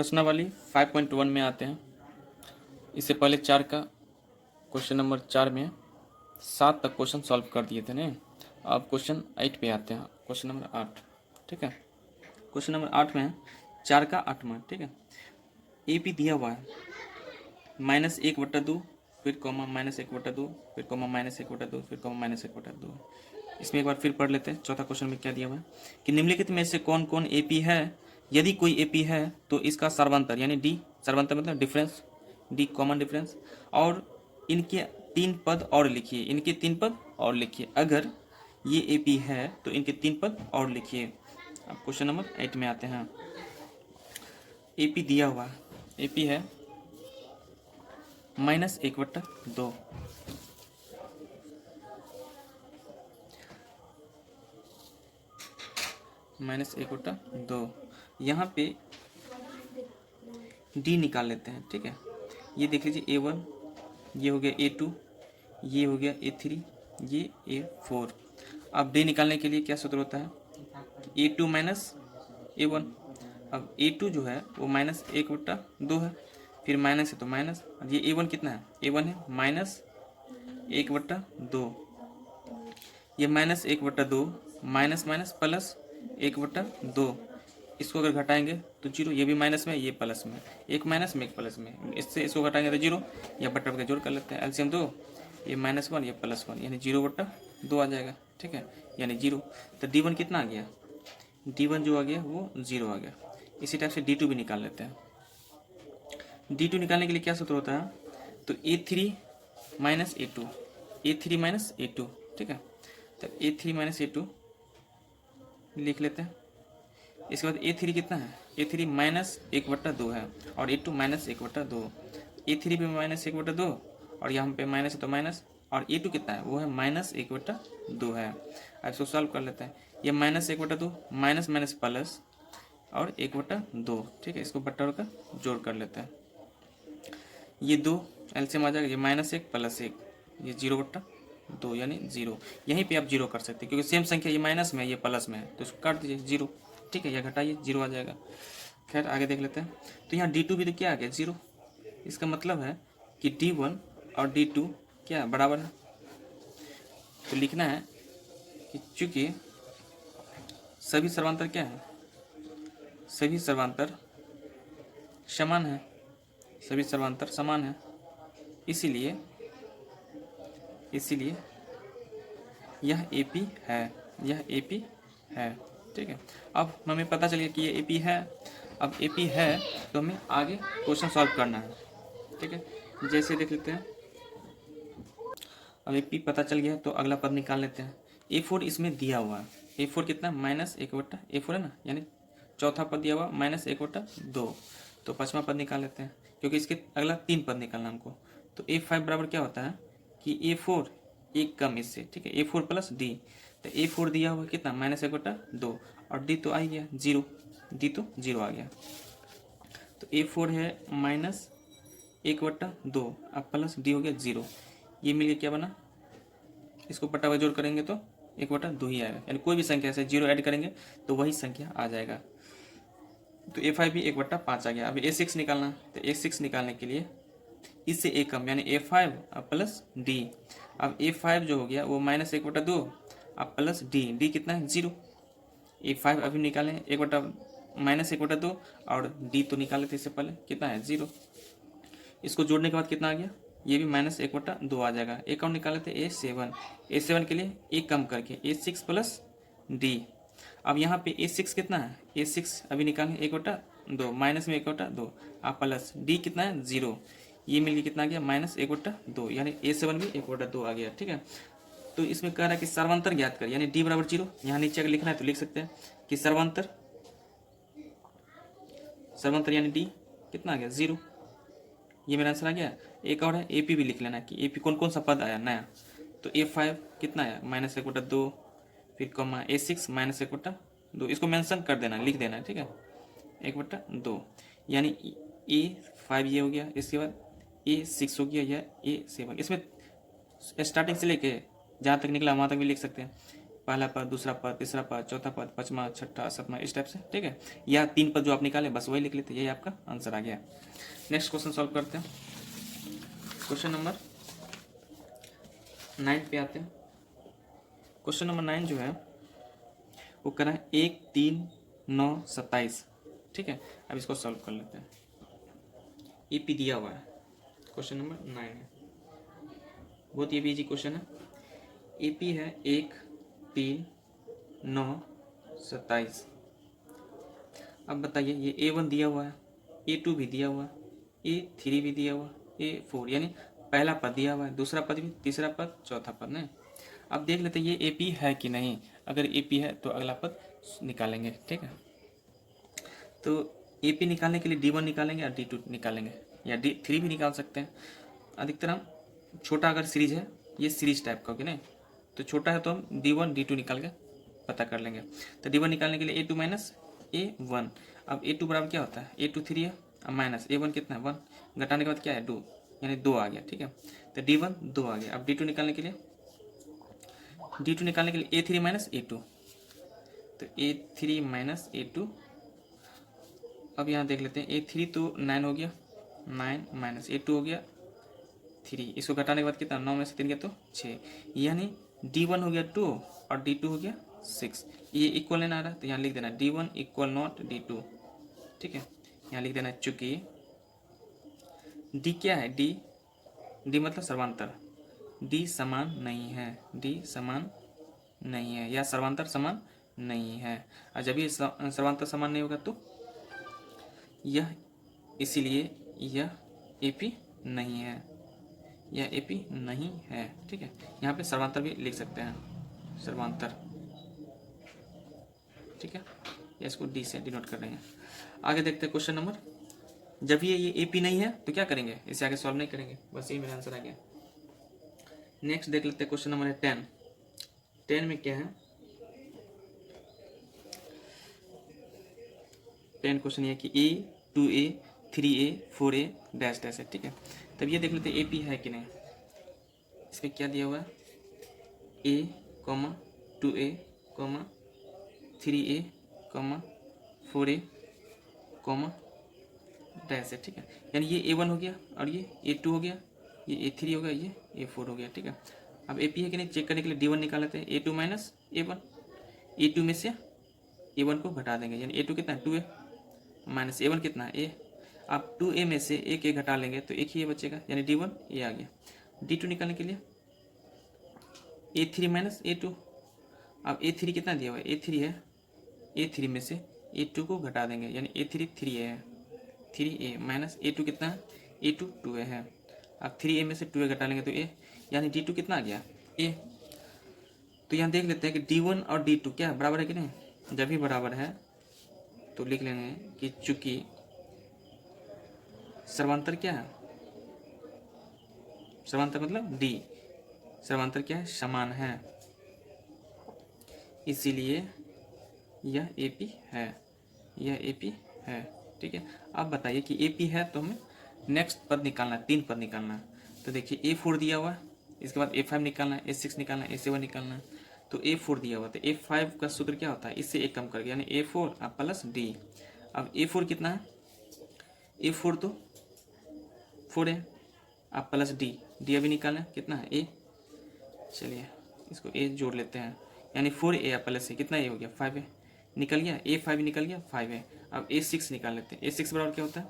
प्रश्नावली 5.1 में आते हैं। इससे पहले 4 का क्वेश्चन नंबर 4 में 7 तक क्वेश्चन सॉल्व कर दिए थे नहीं। अब क्वेश्चन 8 पे आते हैं, क्वेश्चन नंबर 8। ठीक है, क्वेश्चन नंबर 8 में है 4 का 8वां। ठीक है, ए पी दिया हुआ है -1/2, फिर कॉमा -1/2, फिर कॉमा -1/2, फिर कॉमा -1/2। इसमें एक बार फिर पढ़ लेते हैं। चौथा क्वेश्चन में क्या दिया हुआ है कि निम्नलिखित में से कौन कौन ए पी है। यदि कोई ए पी है तो इसका सर्वांतर यानी डी, सर्वांतर मतलब डिफरेंस, डी कॉमन डिफरेंस, और इनके 3 पद और लिखिए। इनके 3 पद और लिखिए। अगर ये ए पी है तो इनके 3 पद और लिखिए। अब क्वेश्चन नंबर 8 में आते हैं। ए पी दिया हुआ है, ए पी है -1/2, -1/2। यहाँ पे डी निकाल लेते हैं। ठीक है, ये देख लीजिए A1, ये हो गया A2, ये हो गया A3, ये A4। अब डी निकालने के लिए क्या सूत्र होता है, A2 माइनस A1। अब A2 जो है वो -1/2 है, फिर माइनस है तो माइनस। ये A1 कितना है, A1 है -1/2। ये -1/2 माइनस माइनस प्लस 1/2। इसको अगर घटाएंगे तो जीरो। ये भी माइनस में, ये प्लस में, एक माइनस में एक प्लस में। इससे इसको घटाएंगे तो जीरो, या बट्टा के जोड़ कर लेते हैं। एलसीएम 2, ये -1 ये +1 यानी 0/2 आ जाएगा। ठीक है, यानी 0। तो D1 कितना आ गया, D1 जो आ गया वो 0 आ गया। इसी टाइप से D2 भी निकाल लेते हैं। D2 निकालने के लिए क्या सूत्र होता है, तो A3 minus A2, A3 minus A2। ठीक है, तो A3 माइनस A2 लिख लेते हैं। इसके बाद A3 कितना है, A3 -1/2 है और A2 -1/2। A3 पे -1/2 और यहाँ पे माइनस है तो माइनस, और A2 कितना है वो है -1/2 है। अब इसको सॉल्व कर लेते हैं। ये -1/2 माइनस माइनस प्लस और 1/2। ठीक है, इसको बट्टा का जोड़ कर लेते हैं। ये 2 एलसीएम आ जाएगा, ये -1 + 1, ये 0/2 यानी 0। यहीं पे आप 0 कर सकते हैं क्योंकि सेम संख्या, ये माइनस में है ये प्लस में है, तो इसको काट दीजिए 0। ठीक है, या घटाइए 0 आ जाएगा। खैर आगे देख लेते हैं। तो यहाँ D2 भी तो क्या आ गया 0। इसका मतलब है कि D1 और D2 क्या बराबर है। तो लिखना है कि चूंकि सभी सर्वांतर क्या है, सभी सर्वांतर समान है, सभी सर्वांतर समान है, इसीलिए यह AP है, यह AP है। ठीक है, अब हमें पता चल गया कि ये AP है। अब AP है तो हमें आगे क्वेश्चन सॉल्व करना है। ठीक है, जैसे देख लेते हैं। अब AP पता चल गया तो अगला पद निकाल लेते हैं। A4 इसमें दिया हुआ है। A4 कितना -1/A4 है ना, यानी चौथा पद दिया हुआ -1/2। तो पांचवा पद निकाल लेते हैं क्योंकि इसके अगला 3 पद निकालना हमको। तो A5 बराबर क्या होता है कि A4 एक कम इससे। ठीक है, A4 + D। तो A4 दिया हुआ कितना -1/2 और D तो आ गया 0, D तो 0 आ गया। तो A4 है -1/2 अब प्लस D हो गया 0। ये मिल गया क्या बना, इसको बटा हुआ जोड़ करेंगे तो 1/2 ही आएगा, यानी कोई भी संख्या से 0 ऐड करेंगे तो वही संख्या आ जाएगा। तो A5 भी 1/5 आ गया। अब A6 निकालना है, तो A6 निकालने के लिए इससे एक कम यानी A5 + D। अब A5 जो हो गया वो -1/2 अब प्लस D कितना है 0। A5 अभी निकालें -1/2 और D तो निकाले थे इससे पहले, कितना है 0। इसको जोड़ने के बाद कितना आ गया, ये भी -1/2 आ जाएगा। एक और निकाले थे A7 के लिए एक कम करके A6 + D। अब यहाँ पे A6 कितना है, A6 अभी निकालें 1/2 माइनस में 1/2 आप प्लस D कितना है 0। ये मिलके कितना आ गया -1/2 यानी A7 भी 1/2 आ गया। ठीक है, तो इसमें कह रहा है कि सर्वांतर ज्ञात कर, यानी D = 0। यहाँ नीचे अगर लिखना है तो लिख सकते हैं कि सर्वांतर यानी D कितना आ गया 0। ये मेरा आंसर आ गया। एक और है AP भी लिख लेना कि AP कौन कौन सा पद आया नया। तो A5 कितना आया -1/2, फिर कॉमा A6 -1/2। इसको मेंशन कर देना, लिख देना। ठीक है, 1/2 यानी A5 ये हो गया। इसके बाद A6 हो गया या A7। इसमें स्टार्टिंग से लेके जहाँ तक निकला वहाँ तक भी लिख सकते हैं। पहला पद, दूसरा पद, तीसरा पद, चौथा पद, पांचवा, छठा, सातवां, इस टाइप से, ठीक है। या 3 पद जो आप निकाले बस वही लिख लेते, यही आपका आंसर आ गया। नेक्स्ट क्वेश्चन सॉल्व करते हैं। क्वेश्चन नंबर 9 पे आते हैं। क्वेश्चन नंबर 9 जो है वो करा है 1, 3, 9, 27, ठीक है। अब इसको सॉल्व कर लेते हैं। ईपी दिया हुआ है, क्वेश्चन नंबर 9 है, बहुत ये भी इजी क्वेश्चन है। ईपी है 1, 3, 9, 27। अब बताइए, ये A1 दिया हुआ है, A2 भी दिया हुआ है, A3 भी दिया हुआ है, A4 यानी पहला पद दिया हुआ है, दूसरा पद भी, तीसरा पद, चौथा पद नहीं। अब देख लेते हैं ये AP है कि नहीं। अगर AP है तो अगला पद निकालेंगे, ठीक है। तो AP निकालने के लिए D1 निकालेंगे या D2 निकालेंगे या D3 भी निकाल सकते हैं। अधिकतर हम छोटा अगर सीरीज है, ये सीरीज टाइप का, ओके नहीं, तो छोटा है तो हम D1 D2 निकाल के पता कर लेंगे। तो D1 निकालने के लिए A2 माइनस A1। अब A2 बराबर क्या होता है, A2 3 है, अब माइनस A1 कितना है 1, घटाने के बाद क्या है 2, यानी 2 आ गया, ठीक है। तो D1 2 आ गया। अब D2 निकालने के लिए A3 माइनस A2, तो A3 माइनस A2। अब यहाँ देख लेते हैं, A3 तो 9 हो गया, 9 माइनस A2 हो गया 3, इसको घटाने के बाद कितना, 9 में से 3 गया तो 6, यानी D1 हो गया 2 और D2 हो गया 6। ये इक्वल नहीं आ रहा तो यहाँ लिख देना D1 इक्वल नॉट D2, ठीक है। यहाँ लिख देना, चूंकि D क्या है, D मतलब सर्वांतर, D समान नहीं है, D समान नहीं है या सर्वांतर समान नहीं है। और जब ये सर्वांतर समान नहीं होगा तो यह, इसीलिए यह AP नहीं है, यह AP नहीं है, ठीक है। यहाँ पे सर्वांतर भी लिख सकते हैं, सर्वांतर, ठीक है। या इसको D से डिनोट कर रहे हैं। आगे देखते हैं क्वेश्चन नंबर, जब ये AP नहीं है तो क्या करेंगे, इसे आगे सॉल्व नहीं करेंगे, बस यही मेरा आंसर आ गया। नेक्स्ट देख लेते हैं क्वेश्चन नंबर 10। 10 में क्या है, 10 क्वेश्चन ये कि A 2A 3A 4A dash dash है, ठीक है। तब ये देख लेते हैं AP है कि नहीं। इसमें क्या दिया हुआ है, A, 2A, 3A, 4A, dash है, ठीक है। यानी ये A1 हो गया और ये A2 हो गया, ये A3 हो गया, ये A4 हो गया, ठीक है। अब AP है कि नहीं चेक करने के लिए D1 निकाल लेते हैं, A2 माइनस A1, A2 में से A1 को घटा देंगे, यानी A2 कितना है 2A माइनस A1 कितना है A। आप 2A में से एक A घटा लेंगे तो एक ही A बचेगा, यानी D1 A आ गया। D2 निकालने के लिए A3 माइनस A2, अब A3 कितना दिया हुआ है, A3 है, A3 में से A2 को घटा देंगे, यानी A3 3A है, 3A माइनस A2 कितना है, A2 2A है। अब 3A में से 2A घटा लेंगे तो A, यानी D2 कितना आ गया A। तो यहाँ देख लेते हैं कि D1 और D2 क्या बराबर है कि नहीं। जब भी बराबर है तो लिख लेंगे कि चूंकि सर्वांतर क्या है, सर्वांतर मतलब D, सर्वांतर क्या है, समान है, इसीलिए यह AP है, यह AP है, ठीक है। अब बताइए कि AP है तो हमें नेक्स्ट पद निकालना है, 3 पद निकालना है। तो देखिए A4 दिया हुआ है, इसके बाद A5 निकालना है, A6 निकालना है, A7 निकालना है। तो A4 दिया हुआ तो A5 का सूत्र क्या होता है, इससे एक कम करके, यानी A4 प्लस D। अब A4 कितना है, A4 तो 4 है, अब प्लस D अभी निकालना है, कितना है A। चलिए इसको A जोड़ लेते हैं, यानी 4A प्लस A कितना A हो गया 5A, निकल गया A5 निकल गया 5A। अब A6 निकाल लेते हैं, A6 बराबर क्या होता है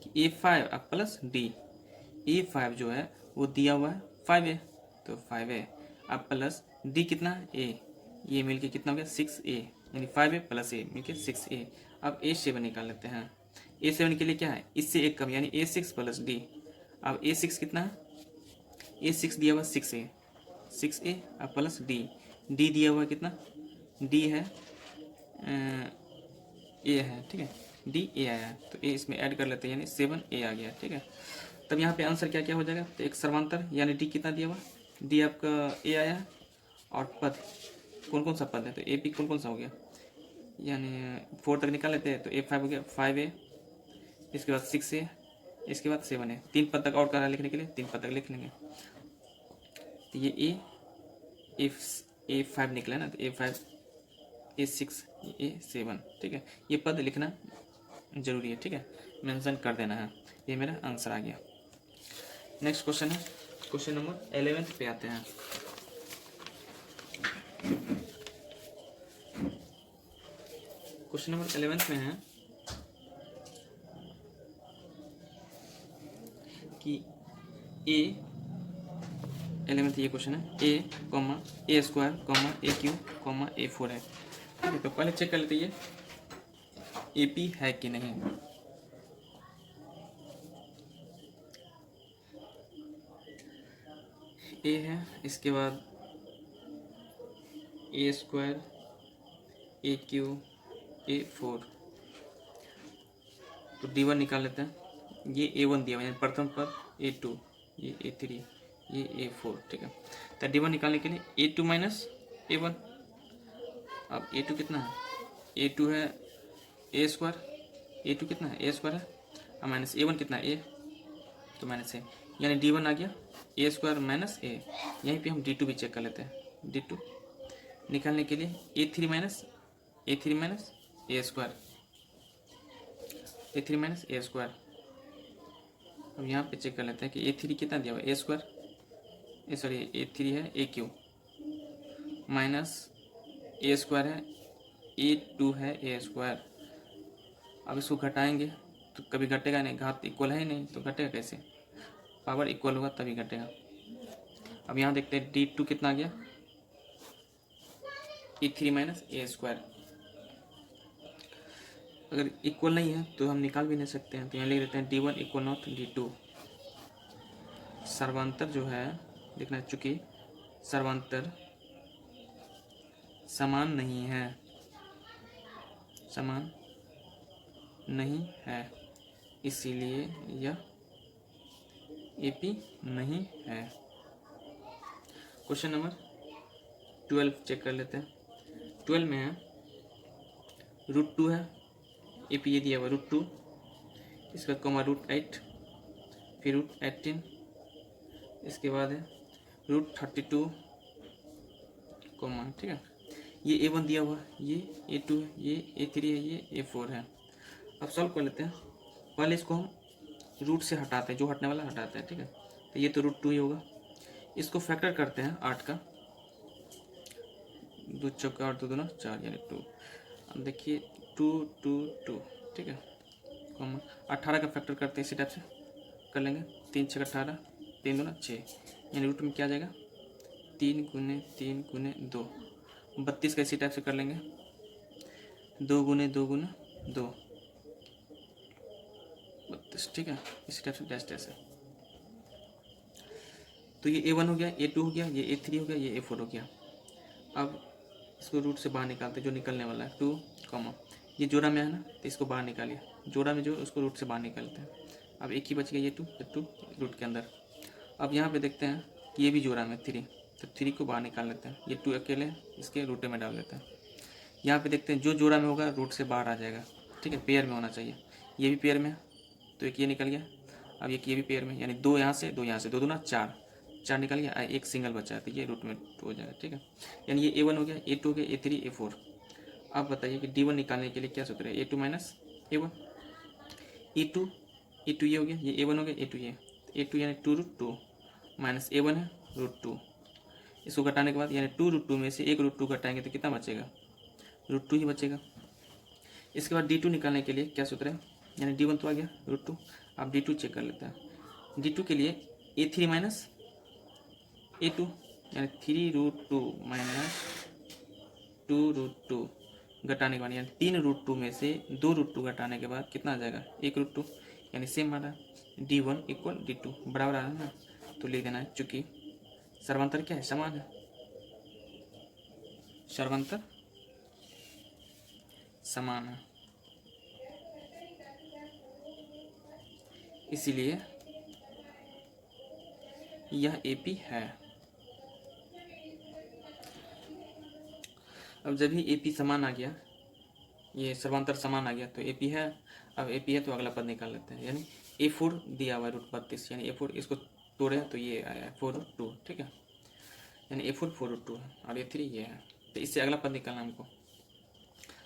कि A5 प्लस D। A5 जो है वो दिया हुआ है 5A, तो 5A अब प्लस D कितना है A, ये मिलके कितना हो गया 6A, यानी 5A प्लस A मिलके 6A। अब A7 निकाल लेते हैं, A7 के लिए क्या है, इससे एक कम, यानी A6 प्लस D। अब A6 कितना है, A6 दिया हुआ 6A अब प्लस D दिया हुआ कितना D है A है, ठीक है, D A आया है, तो A इसमें ऐड कर लेते हैं, यानी 7A आ गया, ठीक है। तब यहाँ पे आंसर क्या क्या हो जाएगा, तो एक सर्वांतर यानी D कितना दिया हुआ, D आपका A आया है, और पद कौन कौन सा पद है, तो AP कौन कौन सा हो गया, यानी 4 तक निकाल लेते हैं, तो A5 हो गया 5A, इसके बाद 6A, इसके बाद 7A, 3 पद तक और करा लिखने के लिए 3 पद तक लिख लेंगे। तो ये A A5 निकला ना, तो A5 A6 A7, ठीक है। ये पद लिखना जरूरी है, ठीक है, मेंशन कर देना है। ये मेरा आंसर आ गया। नेक्स्ट क्वेश्चन है, क्वेश्चन नंबर 11 पे आते हैं। क्वेश्चन नंबर 11 में है कि ए 11 ये क्वेश्चन है, ए कॉमा ए स्क्वायर कॉमा ए क्यू कॉमा A4 है, ठीक है। तो पहले चेक कर लेते ये AP है कि नहीं। ए है, इसके बाद ए स्क्वायर AQ A4, तो D1 निकाल लेते हैं। ये A1 दिया हुआ है प्रथम पद, A2, ये A3, ये A4, ठीक है। तो D1 निकालने के लिए A2 माइनस A1। अब A2 कितना है, A2 है A स्क्वायर, A2 कितना है A स्क्वायर है, और माइनस A1 कितना है A, तो माइनस A, यानी D1 आ गया A स्क्वायर माइनस A। यहीं पे हम D2 भी चेक कर लेते हैं। D2 निकालने के लिए A3 minus A square, A3 minus A square. अब यहाँ पे चेक कर लेते हैं कि A3 कितना दिया हुआ है A स्क्वायर, सॉरी A3 है AQ माइनस A स्क्वायर है A2 है A स्क्वायर। अब इसको घटाएंगे तो कभी घटेगा नहीं, घात इक्वल है ही नहीं, तो घटेगा कैसे, पावर इक्वल होगा तभी घटेगा। अब यहाँ देखते हैं D2 कितना आ गया A3 माइनस A स्क्वायर। अगर इक्वल नहीं है तो हम निकाल भी नहीं सकते हैं, तो यहाँ लिख देते हैं D1 इक्वल नॉट D2। सर्वांतर जो है देखना, चूंकि सर्वांतर समान नहीं है, समान नहीं है, इसीलिए यह AP नहीं है। क्वेश्चन नंबर 12 चेक कर लेते हैं। 12 में है √2 है, AP ये दिया हुआ √2, इसका कॉमा √8, फिर √18, इसके बाद है √32 कॉमा, ठीक है। ये A1 दिया हुआ, ये A2 है, ये A3 है, ये A4 है। अब सॉल्व कर लेते हैं। पहले इसको हम रूट से हटाते हैं, जो हटने वाला हटाते हैं, ठीक है। तो ये तो √2 ही होगा। इसको फैक्टर करते हैं 8 का, 2 चौका 8 2 दूना 4 यानी 2। अब देखिए 2 2 2, ठीक है, कॉमा 18 का फैक्टर करते हैं, इसी टाइप से कर लेंगे। 3 6 18, 3 दूना 6, यानी रूट में क्या आ जाएगा 3 गुने 3 गुने 2, 32 का इसी टाइप से कर लेंगे। 2 गुने 2 गुने 2, 32, ठीक है। इसी टाइप से डैश डैश है। तो ये A1 हो गया, A2 हो गया, ये A3 हो गया, ये A4 हो गया। अब इसको रूट से बाहर निकालते, जो निकलने वाला है 2 कॉमा, ये जोड़ा में है ना, तो इसको बाहर निकालिए, जोड़ा में जो उसको रूट से बाहर निकालते हैं। अब एक ही बच गया, ये 2 रूट के अंदर। अब यहाँ पे देखते हैं कि ये भी जोड़ा में 3, तो 3 को बाहर निकाल लेते हैं। ये 2 अकेले इसके रूट में डाल देते हैं। यहाँ पे देखते हैं जो जोड़ा में होगा रूट से बाहर आ जाएगा, ठीक है, पेयर में होना चाहिए। ये भी पेयर में है, तो एक ये निकल गया। अब ये भी पेयर में, यानी 2 यहाँ से 2 यहाँ से, 2 दूना 4, 4 निकल गया, एक सिंगल बचा है, तो ये रूट में 2 हो जाएगा, ठीक है। यानी ये A1 हो गया, A2 हो गया, A3 A4। अब बताइए कि D1 निकालने के लिए क्या सूत्र है, A2 माइनस A1, A2 ये हो गया, ये A1 हो गया, A2 ये, A2 यानी 2√2 माइनस A1 है √2। इसको घटाने के बाद यानी 2√2 में से एक √2 घटाएंगे तो कितना बचेगा, √2 ही बचेगा। इसके बाद D2 निकालने के लिए क्या सूत्र है, यानी D1 तो आ गया √2। आप D2 चेक कर लेते हैं। D2 के लिए A3 माइनस A2, यानी 3√2 माइनस 2√2 घटाने के बाद, यानी 3√2 में से 2√2 घटाने के बाद कितना आ जाएगा, 1√2, यानी सेम आ रहा है। D1 इक्वल D2 बराबर आ रहा है ना, तो लिख देना है, चूंकि सर्वांतर क्या है, समान है, सर्वांतर समान है, इसीलिए यह AP है। अब जब ही AP समान आ गया, ये सर्वांतर समान आ गया, तो AP है। अब AP है तो अगला पद निकाल लेते हैं, यानी A4 दिया हुआ है √32, यानी A4, इसको तोड़े तो ये आया 4 2, ठीक है। यानी A4 4√2 है और A3 ये है। तो इससे अगला पद निकालना हमको।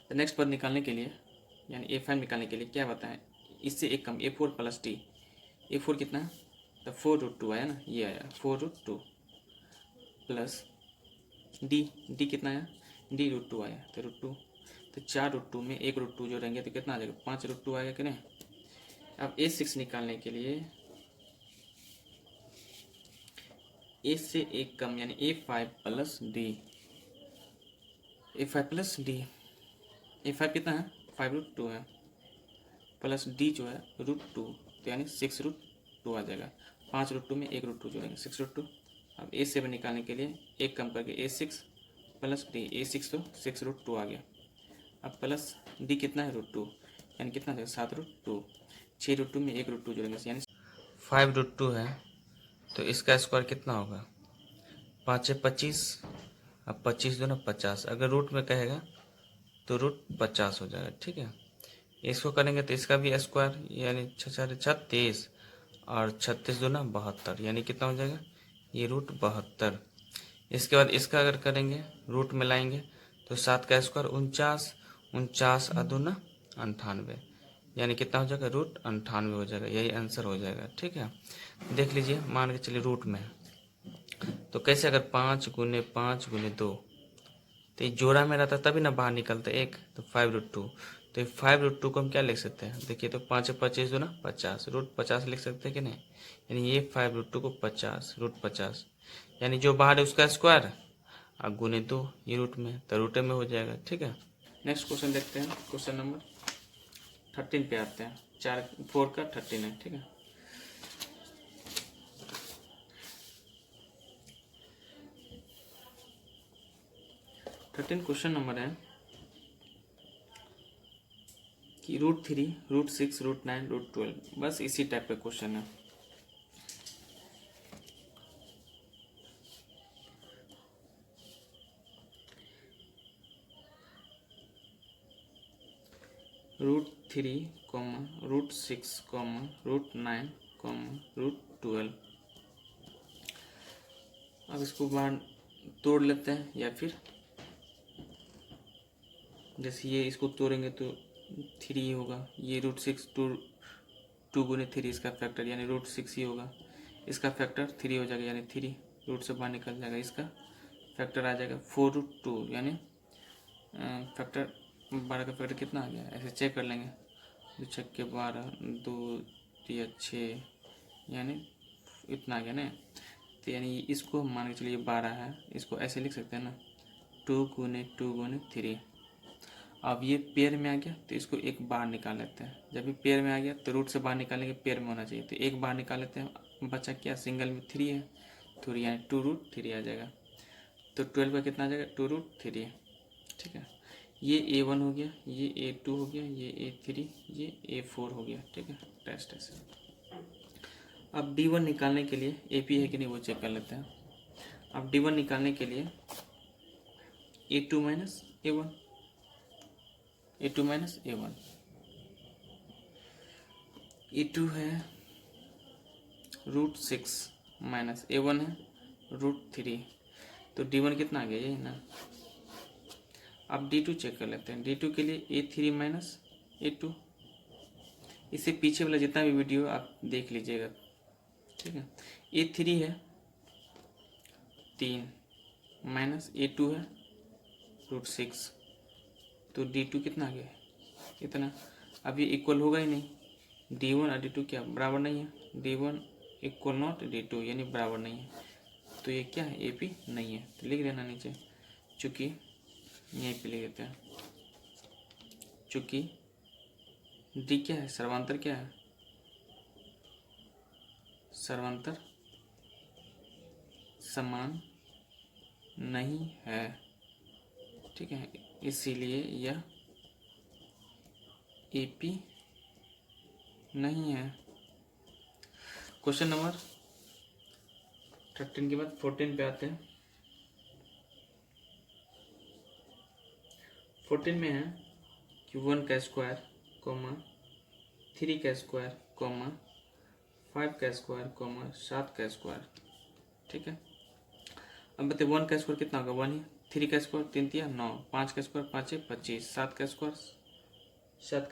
तो नेक्स्ट पद निकालने के लिए यानी A5 निकालने के लिए क्या बताएं, इससे एक कम A4 प्लस D। A4 कितना है, तो 4√2 आया ना, ये आया 4√2 प्लस D कितना आया, D√2 आया, तो √2। तो 4√2 में 1√2 जो रहेंगे तो कितना आ जाएगा, 5√2 आएगा कि नहीं। अब A6 निकालने के लिए A से एक कम यानी A5 plus D, A5 plus D, A5 कितना है 5√2 है प्लस D जो है √2, तो यानी 6√2 आ जाएगा। 5√2 में 1√2 जोड़ेंगे 6√2। अब A7 निकालने के लिए एक कम करके A6 प्लस D, A6 तो 6√2 आ गया। अब प्लस D कितना है √2, यानी कितना आ जाएगा 7√2। 6√2 में 1√2 जोड़ेंगे यानी 5√2 है, तो इसका स्क्वायर कितना होगा, 5 25, अब 25 दो ना 50, अगर रूट में कहेगा तो रूट 50 हो जाएगा। ठीक है, इसको करेंगे तो इसका भी स्क्वायर यानी 36 और 36 दो ना 72, यानी कितना हो जाएगा, ये रूट 72। इसके बाद इसका अगर करेंगे रूट में लाएंगे तो 7 का स्क्वायर 49, 49 और 2 ना 98, यानी कितना हो जाएगा, रूट 98 हो जाएगा। यही आंसर हो जाएगा। ठीक है, देख लीजिए, मान के चलिए रूट में तो कैसे, अगर 5 गुने 5 गुने 2, तो ये जोड़ा में रहता तभी ना बाहर निकलता एक, तो 5√2। तो 5√2 को हम क्या लिख सकते हैं, देखिए तो 5 25 दो ना 50, रूट 50 लिख सकते हैं कि नहीं, यानी ये 5√2 को 50 रूट 50, यानी जो बाहर है उसका स्क्वायर और गुने 2 ये रूट में, तो रूट में हो जाएगा। ठीक है, नेक्स्ट क्वेश्चन देखते हैं। क्वेश्चन नंबर 13 पे आते हैं। 4 का 13 है। ठीक है, क्वेश्चन नंबर है कि √3, √6, √9, √12, बस इसी टाइप का क्वेश्चन है। √3, √6, √9, √12। अब इसको बाहर तोड़ लेते हैं, या फिर जैसे ये इसको तोड़ेंगे तो 3 होगा, ये √6 टू गुने 3 इसका फैक्टर यानी √6 ही होगा, इसका फैक्टर 3 हो जाएगा यानी 3 रूट से बाहर निकल जाएगा, इसका फैक्टर आ जाएगा 4√2 यानी फैक्टर 12 का फैक्टर कितना आ गया, ऐसे चेक कर लेंगे, 2 छक्के 12, 2 3 6, यानी इतना आ गया ना। तो यानी इसको मान के चलिए 12 है, इसको ऐसे लिख सकते हैं ना, 2 गुने 3। अब ये पेयर में आ गया तो इसको एक बाहर निकाल लेते हैं। जब भी पेयर में आ गया तो रूट से बाहर निकालेंगे, पेयर में होना चाहिए, तो एक बाहर निकाल लेते हैं, बचा क्या, सिंगल में 3 है, तो यानी 2√3 आ जाएगा। तो 12 का कितना आ जाएगा, 2√3। ठीक है, ये A1 हो गया, ये A2 हो गया, ये A3, ये A4 हो गया। ठीक है, टेस्ट ऐसे। अब D1 निकालने के लिए AP है कि नहीं वो चेक कर लेते हैं। अब D1 निकालने के लिए A2 minus A1, A2 minus A1, A2 है √6 माइनस A1 है √3, तो D1 कितना आ गया, ये ना। अब D2 चेक कर लेते हैं। D2 के लिए A3 माइनस A2, इससे पीछे वाला जितना भी वीडियो आप देख लीजिएगा। ठीक है, A3 है 3 माइनस A2 है √6, तो D2 कितना आ गया, इतना। अब ये इक्वल होगा ही नहीं, D1 और D2 क्या बराबर नहीं है, D1 इक्वल नॉट D2 यानी बराबर नहीं है, तो ये क्या है, AP नहीं है, तो लिख देना नीचे, चूँकि यहीं पे लिख देते हैं, चूँकि D क्या है, सर्वांतर क्या है, सर्वांतर समान नहीं है। ठीक है, इसीलिए यह AP नहीं है। क्वेश्चन नंबर 13 के बाद 14 पे आते हैं। 14 में है कि 1 का स्क्वायर, 3 का स्क्वायर, 5 का स्क्वायर, 7 का स्क्वायर। ठीक है, अब बताइए 1 का स्क्वायर कितना होगा 1 ही, 3 का स्क्वायर 3 तिया 9, 5 का स्क्वायर 5 25, 7 का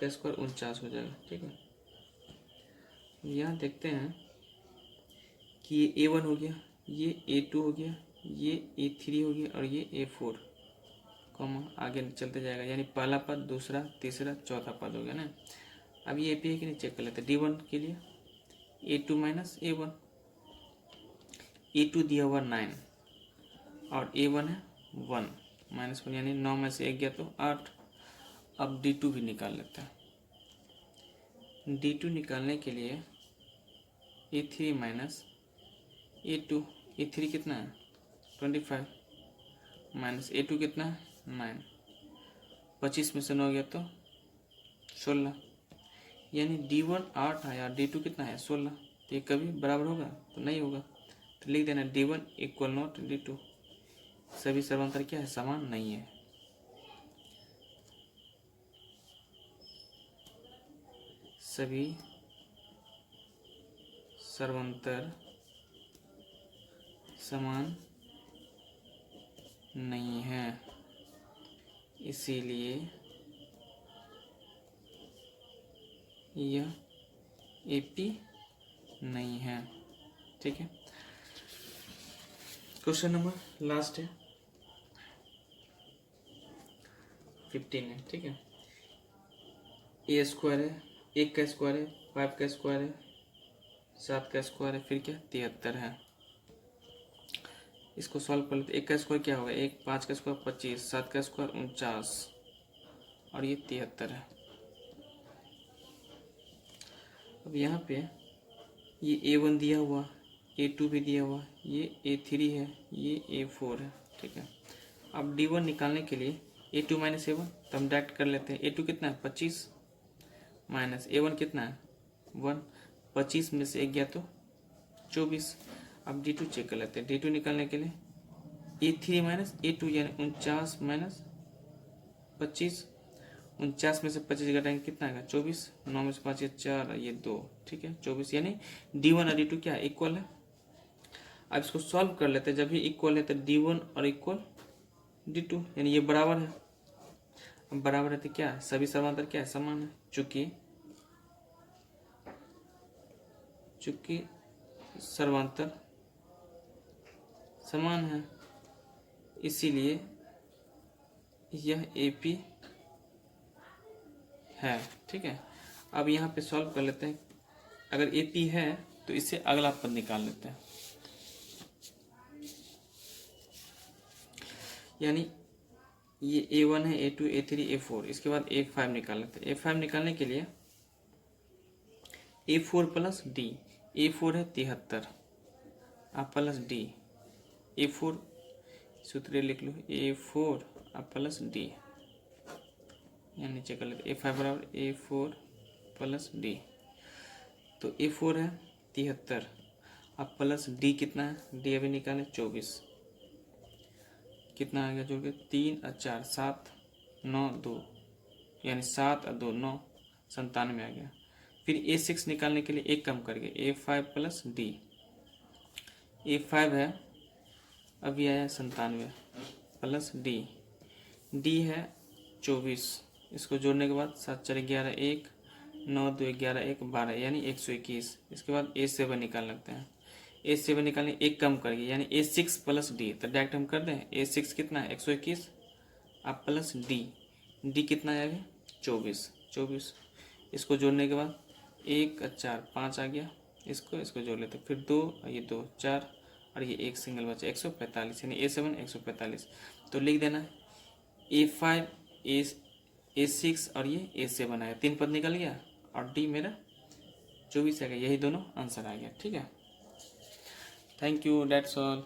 स्क्वायर 49 हो जाएगा। ठीक है, यहाँ देखते हैं कि ये A1 हो गया, ये A2 हो गया, ये A3 हो गया और ये A4 कॉमा आगे चलते जाएगा, यानी पहला पद, दूसरा, तीसरा, चौथा पद हो गया ना। अब ये AP है कि नहीं चेक कर लेते हैं। D1 के लिए A2 माइनस A1, A2 दिया हुआ 9 और A1 है 1 माइनस 1, यानी 9 में से 1 गया तो 8। अब D2 भी निकाल लेते हैं। D2 निकालने के लिए A3 माइनस A2, A3 कितना है 25 माइनस A2 कितना है 9, 25 में से 9 गया तो 16, यानी D1 8 आया, D2 कितना है 16। तो ये कभी बराबर होगा तो नहीं होगा, तो लिख देना D1 इक्वल नॉट D2। सभी सर्वांतर क्या है समान नहीं है। सभी सर्वांतर समान नहीं है, इसीलिए यह AP नहीं है। ठीक है, क्वेश्चन नंबर लास्ट है 15 है। ठीक है, A स्क्वायर है, 1 का स्क्वायर है, 5 का स्क्वायर है, 7 का स्क्वायर है, फिर क्या 73 है। इसको सॉल्व कर लेते। 1 का स्क्वायर क्या होगा 1, 5 का स्क्वायर 25, 7 का स्क्वायर 49 और ये 73 है। अब यहाँ पे ये A1 दिया हुआ, A2 भी दिया हुआ, ये A3 है, ये A4 है। ठीक है, अब D1 निकालने के लिए A2 माइनस A1, तो हम डायरेक्ट कर लेते हैं। A2 कितना है 25 माइनस A1 कितना है 1, 25 में से 1 गया तो 24। अब D2 चेक कर लेते हैं। D2 निकालने के लिए A3 माइनस A2 यानी 49 माइनस 25, 49 में से 25 घटाएंगे कितना आएगा 24, 9 में से 5 ये 4 ये 2। ठीक है, 24, यानी D1 और D2 क्या है इक्वल है। अब इसको सॉल्व कर लेते हैं। जब भी इक्वल है तो D1 और इक्वल D2, यानी ये बराबर है। अब बराबर है तो क्या है सभी समांतर क्या है समान है। चूंकि सर्वांतर समान है, इसीलिए यह AP है। ठीक है, अब यहाँ पे सॉल्व कर लेते हैं। अगर AP है तो इससे अगला पद निकाल लेते हैं, यानी ये A1 है, A2, A3, A4, इसके बाद A5 निकाल लेते हैं। A5 निकालने के लिए A4 प्लस D, A4 है 73 आप प्लस D, A4 सूत्र लिख लो A4 आप प्लस D, यहाँ नीचे कर लेते A5 बराबर A4 प्लस D। तो A4 है 73 अब प्लस D कितना है D अभी निकाले 24, कितना आ गया जोड़ के 3 और 4 7 9 2, यानी 7 और 2 9, 97 आ गया। फिर A6 निकालने के लिए एक कम करके A5 प्लस D, A5 है अभी आया 97 प्लस D है 24, इसको जोड़ने के बाद 7 4 11 1 9 2 11 1 12 यानी 121। इसके बाद A7 निकाल लगते हैं। A7 निकालने एक कम करके यानी A6 प्लस D, तो डायरेक्ट हम कर दें। A6 कितना है 121 अब प्लस D कितना आएगा 24, इसको जोड़ने के बाद 1 और 4 5 आ गया, इसको जोड़ लेते फिर 2 और ये 2 4 और ये एक सिंगल बचा 145, यानी A7 145। तो लिख देना A5 A6 और ये A7 आया, 3 पद निकल गया और D मेरा 24 आ गया। यही दोनों आंसर आ गया। ठीक है, थैंक यू, दैट्स ऑल।